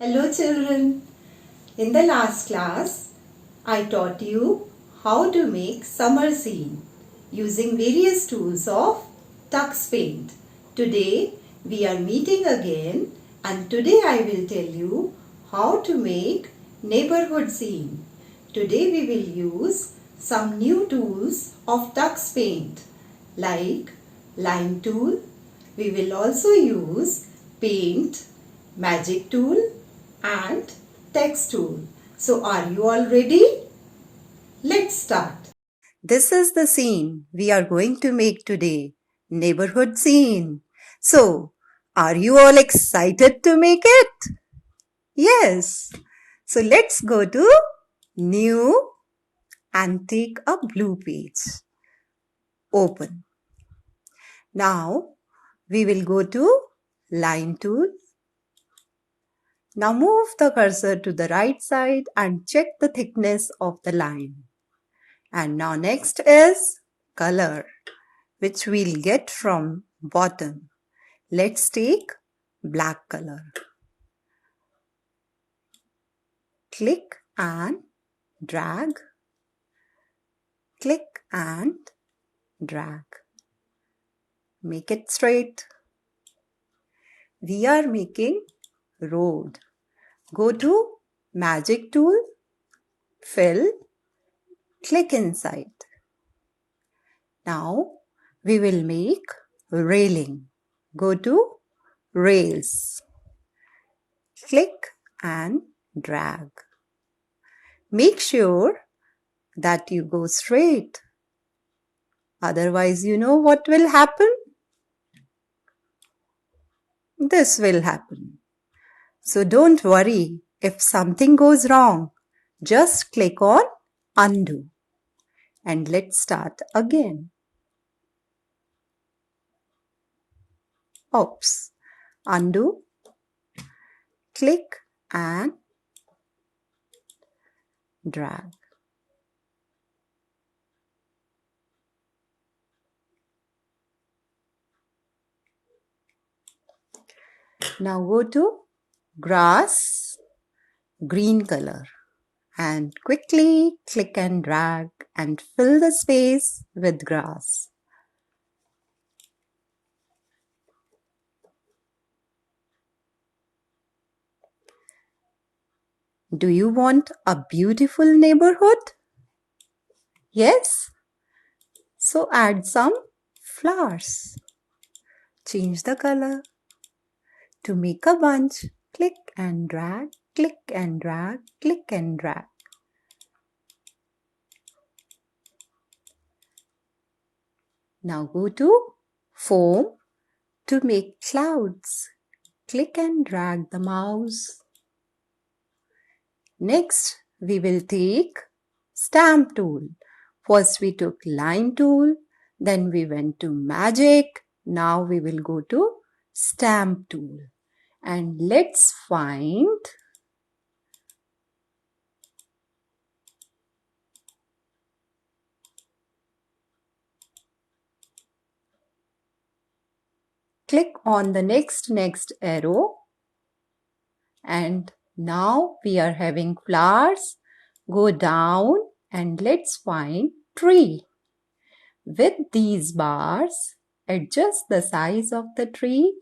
Hello children. In the last class, I taught you how to make summer scene using various tools of Tux Paint. Today we are meeting again and today I will tell you how to make neighborhood scene. Today we will use some new tools of Tux Paint like line tool. We will also use paint, magic tool and text tool. So are you all ready? Let's start. This is the scene we are going to make today. Neighborhood scene. So, are you all excited to make it? Yes. So let's go to new and take a blue page. Open. Now we will go to line tool. Now move the cursor to the right side and check the thickness of the line. And now next is color, which we'll get from bottom. Let's take black color. Click and drag. Click and drag. Make it straight. We are making road. Go to magic tool, fill, click inside. Now we will make railing. Go to rails. Click and drag. Make sure that you go straight. Otherwise, you know what will happen? This will happen. So don't worry if something goes wrong. Just click on undo. And let's start again. Oops. Undo. Click and drag. Now go to grass, green color, and quickly click and drag and fill the space with grass. Do you want a beautiful neighborhood? Yes? So add some flowers. Change the color. To make a bunch, click and drag, click and drag, click and drag. Now go to foam to make clouds. Click and drag the mouse. Next, we will take stamp tool. First we took line tool, then we went to magic. Now we will go to stamp tool. And let's find click on the next arrow. And now we are having flowers. Go down and let's find tree. With these bars, adjust the size of the tree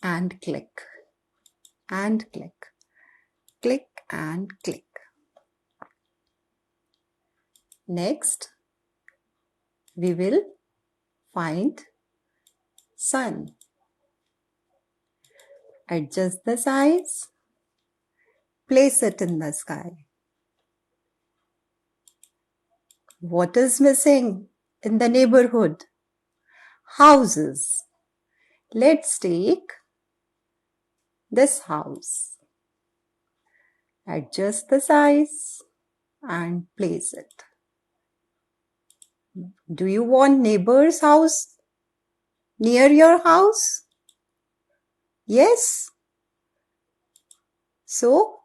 and click and click, click and click. Next, we will find sun. Adjust the size, place it in the sky. What is missing in the neighborhood? Houses. Let's take this house. Adjust the size and place it. Do you want neighbor's house near your house? Yes? So,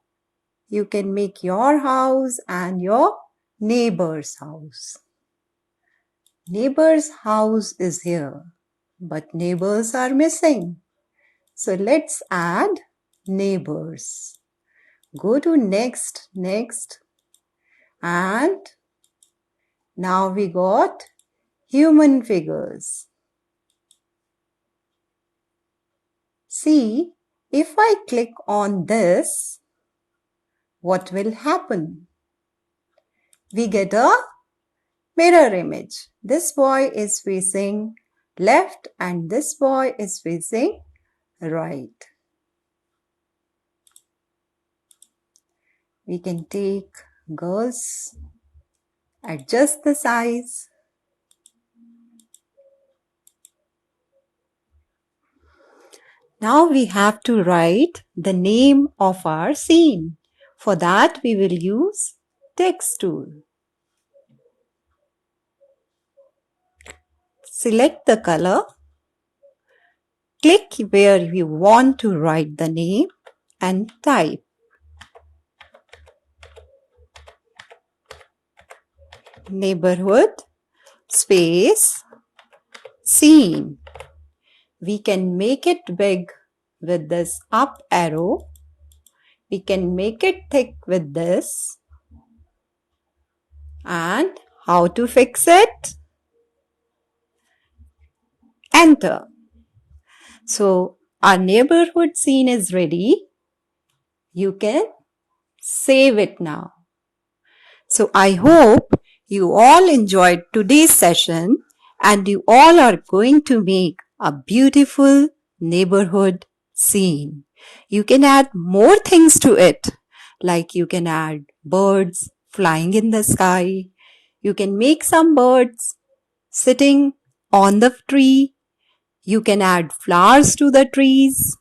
you can make your house and your neighbor's house. Neighbor's house is here, but neighbors are missing. So let's add neighbors. Go to next, and now we got human figures. See, if I click on this, what will happen? We get a mirror image. This boy is facing left and this boy is facing right. We can take girls, adjust the size. Now we have to write the name of our scene. For that we will use text tool. Select the color. Click where you want to write the name and type. Neighborhood space scene. We can make it big with this up arrow. We can make it thick with this. And how to fix it? Enter. So our neighborhood scene is ready. You can save it now. So I hope you all enjoyed today's session and you all are going to make a beautiful neighborhood scene. You can add more things to it, like you can add birds flying in the sky. You can make some birds sitting on the tree. You can add flowers to the trees.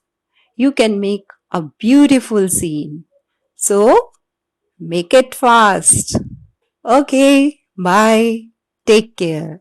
You can make a beautiful scene. So, make it fast. Okay, bye. Take care.